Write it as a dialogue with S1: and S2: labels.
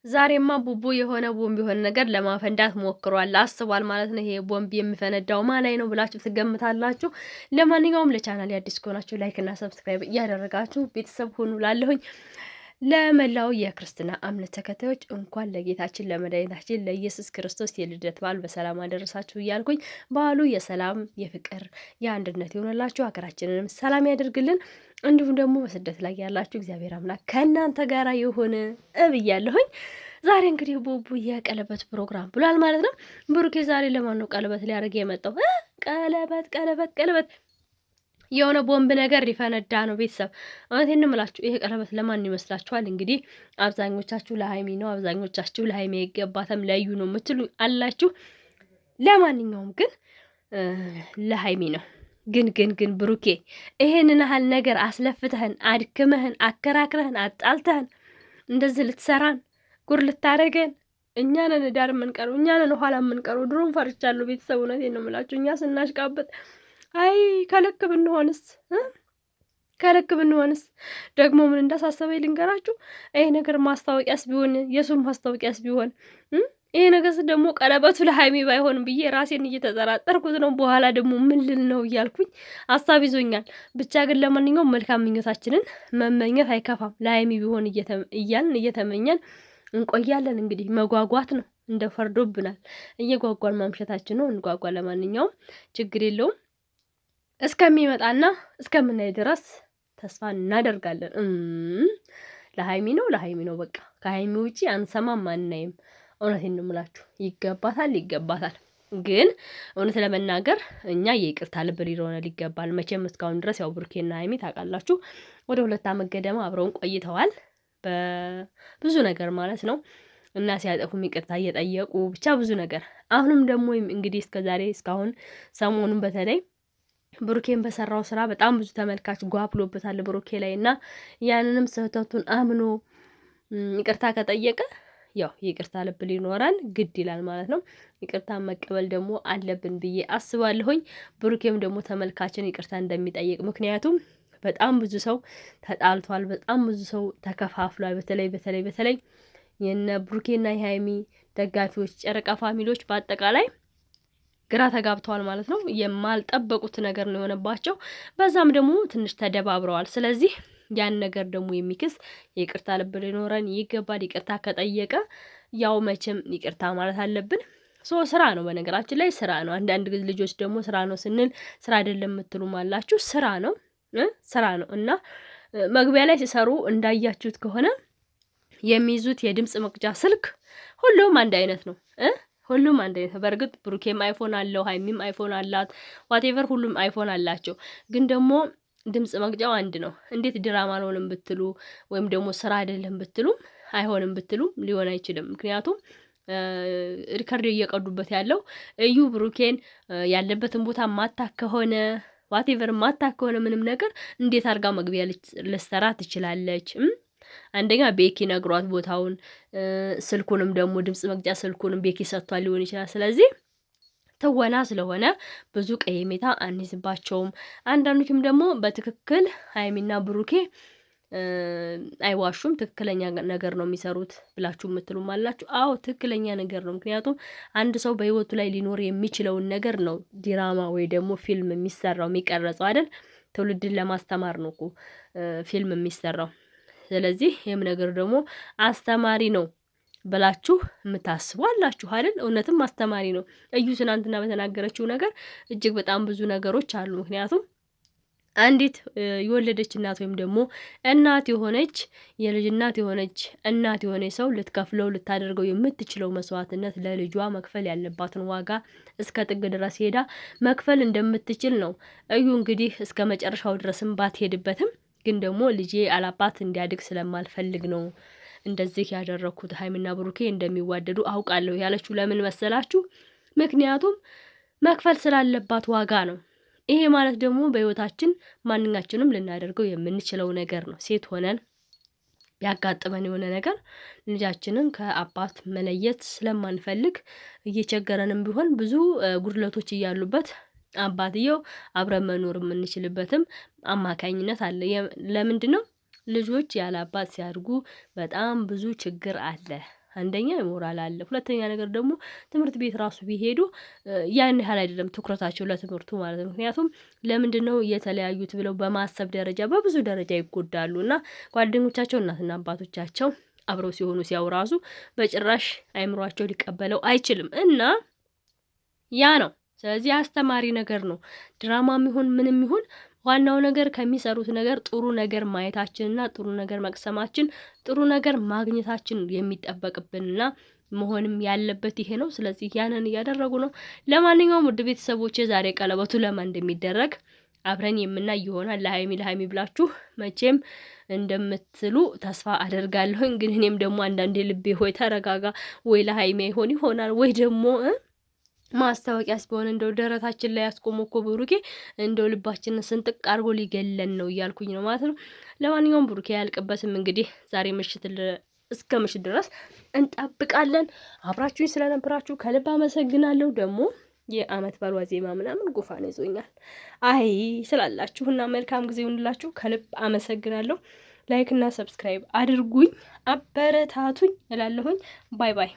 S1: ዛሬማ ቡቡ የሆነ ቦምብ የሆነ ነገር ለማፈንዳት ሞክሯል አስቧል ማለት ነው። ይሄ ቦምብ የሚፈነዳው ማን ላይ ነው ብላችሁ ትገምታላችሁ? ለማንኛውም ለቻናል አዲስ ከሆናችሁ ላይክ እና ሰብስክራይብ እያደረጋችሁ ቤተሰብ ሁኑ ላለሁኝ። ለመላው የክርስትና እምነት ተከታዮች እንኳን ለጌታችን ለመድኃኒታችን ለኢየሱስ ክርስቶስ የልደት በዓል በሰላም አደረሳችሁ እያልኩኝ በዓሉ የሰላም የፍቅር የአንድነት ይሆንላችሁ፣ ሀገራችንንም ሰላም ያደርግልን። እንዲሁም ደግሞ በስደት ላይ ያላችሁ እግዚአብሔር አምላክ ከእናንተ ጋራ ይሁን እብያለሁኝ። ዛሬ እንግዲህ ቡቡ የቀለበት ፕሮግራም ብሏል ማለት ነው። ብሩኬ ዛሬ ለማን ነው ቀለበት ሊያደርግ የመጣው? ቀለበት ቀለበት ቀለበት የሆነ ቦምብ ነገር ሊፈነዳ ነው። ቤተሰብ እውነቴን እምላችሁ ይሄ ቀለበት ለማን ይመስላችኋል? እንግዲህ አብዛኞቻችሁ ለሀይሚ ነው፣ አብዛኞቻችሁ ለሀይሚ አይገባትም ለዩ ነው የምትሉ አላችሁ። ለማንኛውም ግን ለሀይሚ ነው። ግን ብሩኬ ይሄንን ያህል ነገር አስለፍተህን አድክመህን አከራክረህን አጣልተህን እንደዚህ ልትሰራን ጉር ልታረገን እኛ ነን ዳር የምንቀረው፣ እኛ ነን ኋላ የምንቀረው። ድሮም ፈርቻለሁ ቤተሰብ፣ እውነቴን ነው የምላችሁ። እኛ ስናሽቃበጥ አይ ከልክ ብንሆንስ ከልክ ብንሆንስ። ደግሞ ምን እንዳሳሰበኝ ልንገራችሁ። ይሄ ነገር ማስታወቂያስ ቢሆን የሱም ማስታወቂያስ ቢሆን ይሄ ነገር ደግሞ ቀለበቱ ለሀይሚ ባይሆንም ብዬ ራሴን እየተጠራጠርኩት ነው። በኋላ ደግሞ ምን ልል ነው እያልኩኝ ሀሳብ ይዞኛል። ብቻ ግን ለማንኛውም መልካም ምኞታችንን መመኘት አይከፋም። ለሀይሚ ቢሆን እያልን እየተመኘን እንቆያለን። እንግዲህ መጓጓት ነው፣ እንደ ፈርዶብናል። እየጓጓን ማምሸታችን ነው። እንጓጓ። ለማንኛውም ችግር የለውም። እስከሚመጣና እስከምናይ ድረስ ተስፋ እናደርጋለን። ለሀይሚ ነው በቃ። ከሀይሚ ውጪ አንሰማም አናይም። እውነቴን ነው የምላችሁ። ይገባታል። ግን እውነት ለመናገር እኛ የይቅርታ ልብ ሊሆነን ይገባል። መቼም እስካሁን ድረስ ያው ብሩኬና ሀይሚ ታውቃላችሁ ወደ 2 ዓመት ገደማ አብረውን ቆይተዋል። በብዙ ነገር ማለት ነው። እና ሲያጠፉም ይቅርታ እየጠየቁ ብቻ ብዙ ነገር። አሁንም ደግሞ እንግዲህ እስከዛሬ እስካሁን ሰሞኑን በተለይ ብሩኬን በሰራው ስራ በጣም ብዙ ተመልካች ጓብሎበታል ብሩኬ ላይ እና ያንንም ስህተቱን አምኖ ይቅርታ ከጠየቀ ያው ይቅርታ ልብ ሊኖረን ግድ ይላል ማለት ነው። ይቅርታ መቀበል ደግሞ አለብን ብዬ አስባለሁኝ። ብሩኬም ደግሞ ተመልካችን ይቅርታ እንደሚጠይቅ፣ ምክንያቱም በጣም ብዙ ሰው ተጣልቷል፣ በጣም ብዙ ሰው ተከፋፍሏል። በተለይ የነ ብሩኬና የሀይሚ ደጋፊዎች፣ ጨረቃ ፋሚሊዎች በአጠቃላይ ግራ ተጋብተዋል ማለት ነው። የማልጠበቁት ነገር ነው የሆነባቸው። በዛም ደግሞ ትንሽ ተደባብረዋል። ስለዚህ ያን ነገር ደግሞ የሚክስ የይቅርታ ልብ ሊኖረን ይገባል። ይቅርታ ከጠየቀ ያው መቼም ይቅርታ ማለት አለብን። ስራ ነው፣ በነገራችን ላይ ስራ ነው። አንዳንድ ልጆች ደግሞ ስራ ነው ስንል ስራ አይደለም የምትሉም አላችሁ። ስራ ነው እና መግቢያ ላይ ሲሰሩ እንዳያችሁት ከሆነ የሚይዙት የድምጽ መቅጃ ስልክ ሁሉም አንድ አይነት ነው። ሁሉም አንድ አይነት። በእርግጥ ብሩኬም አይፎን አለው፣ ሀይሚም አይፎን አላት፣ ዋቴቨር ሁሉም አይፎን አላቸው። ግን ደግሞ ድምጽ መቅጃው አንድ ነው። እንዴት ድራማ አልሆንም ብትሉ ወይም ደግሞ ስራ አይደለም ብትሉም አይሆንም ብትሉም ሊሆን አይችልም። ምክንያቱም ሪከርድ እየቀዱበት ያለው እዩ ብሩኬን ያለበትን ቦታ ማታ ከሆነ ዋቴቨር ማታ ከሆነ ምንም ነገር እንዴት አድርጋ መግቢያ ልትሰራ ትችላለች? አንደኛ ቤኪ ነግሯት ቦታውን፣ ስልኩንም ደግሞ ድምጽ መቅጃ ስልኩንም ቤኪ ሰጥቷል ሊሆን ይችላል። ስለዚህ ትወና ስለሆነ ብዙ ቀየሜታ አንይዝባቸውም። አንዳንዶችም ደግሞ በትክክል ሀይሚና ብሩኬ አይዋሹም፣ ትክክለኛ ነገር ነው የሚሰሩት ብላችሁ የምትሉም አላችሁ። አዎ ትክክለኛ ነገር ነው። ምክንያቱም አንድ ሰው በህይወቱ ላይ ሊኖር የሚችለውን ነገር ነው ዲራማ ወይ ደግሞ ፊልም የሚሰራው የሚቀረጸው አይደል? ትውልድን ለማስተማር ነው እኮ ፊልም የሚሰራው። ስለዚህ ይህም ነገር ደግሞ አስተማሪ ነው ብላችሁ የምታስቡ አላችሁ አይደል? እውነትም አስተማሪ ነው። እዩ ትናንትና በተናገረችው ነገር እጅግ በጣም ብዙ ነገሮች አሉ። ምክንያቱም አንዲት የወለደች እናት ወይም ደግሞ እናት የሆነች የልጅ እናት የሆነች ሰው ልትከፍለው ልታደርገው የምትችለው መስዋዕትነት ለልጇ መክፈል ያለባትን ዋጋ እስከ ጥግ ድረስ ሄዳ መክፈል እንደምትችል ነው። እዩ እንግዲህ እስከ መጨረሻው ድረስም ባትሄድበትም ግን ደግሞ ልጄ አላባት እንዲያድግ ስለማልፈልግ ነው እንደዚህ ያደረኩት፣ ሀይሚና ብሩኬ እንደሚዋደዱ አውቃለሁ ያለችው ለምን መሰላችሁ? ምክንያቱም መክፈል ስላለባት ዋጋ ነው። ይሄ ማለት ደግሞ በህይወታችን ማንኛችንም ልናደርገው የምንችለው ነገር ነው። ሴት ሆነን ያጋጥመን የሆነ ነገር ልጃችንን ከአባት መለየት ስለማንፈልግ እየቸገረንም ቢሆን ብዙ ጉድለቶች እያሉበት አባትየው አብረን መኖር የምንችልበትም አማካኝነት አለ። ለምንድን ነው? ልጆች ያለ አባት ሲያድጉ በጣም ብዙ ችግር አለ። አንደኛ የሞራል አለ፣ ሁለተኛ ነገር ደግሞ ትምህርት ቤት ራሱ ቢሄዱ ያን ያህል አይደለም ትኩረታቸው ለትምህርቱ ማለት ነው። ምክንያቱም ለምንድነው የተለያዩት ብለው በማሰብ ደረጃ በብዙ ደረጃ ይጎዳሉ እና ጓደኞቻቸው እናትና አባቶቻቸው አብረው ሲሆኑ ሲያውራሱ በጭራሽ አይምሯቸው ሊቀበለው አይችልም እና ያ ነው። ስለዚህ አስተማሪ ነገር ነው። ድራማም ይሁን ምንም ይሁን ዋናው ነገር ከሚሰሩት ነገር ጥሩ ነገር ማየታችንና ጥሩ ነገር መቅሰማችን ጥሩ ነገር ማግኘታችን የሚጠበቅብንና መሆንም ያለበት ይሄ ነው። ስለዚህ ያንን እያደረጉ ነው። ለማንኛውም ውድ ቤተሰቦቼ ዛሬ ቀለበቱ ለማን እንደሚደረግ አብረን የምናይ ይሆናል። ለሀይሚ ብላችሁ መቼም እንደምትሉ ተስፋ አደርጋለሁ። ግን እኔም ደግሞ አንዳንዴ ልቤ ሆይ ተረጋጋ፣ ወይ ለሀይሚ ይሆናል ወይ ደግሞ ማስታወቂያስ ቢሆን እንደው ደረታችን ላይ ያስቆሞ እኮ ብሩኬ እንደው ልባችንን ስንጥቅ አርጎ ሊገለን ነው እያልኩኝ ነው ማለት ነው። ለማንኛውም ብሩኬ ያልቅበትም እንግዲህ ዛሬ ምሽት እስከ ምሽት ድረስ እንጠብቃለን። አብራችሁኝ ስለነበራችሁ ከልብ አመሰግናለሁ። ደግሞ የአመት በዓል ዋዜማ ምናምን ጉፋን ይዞኛል አይ ስላላችሁና መልካም ጊዜ ይሁንላችሁ። ከልብ አመሰግናለሁ። ላይክ እና ሰብስክራይብ አድርጉኝ፣ አበረታቱኝ እላለሁኝ። ባይ ባይ።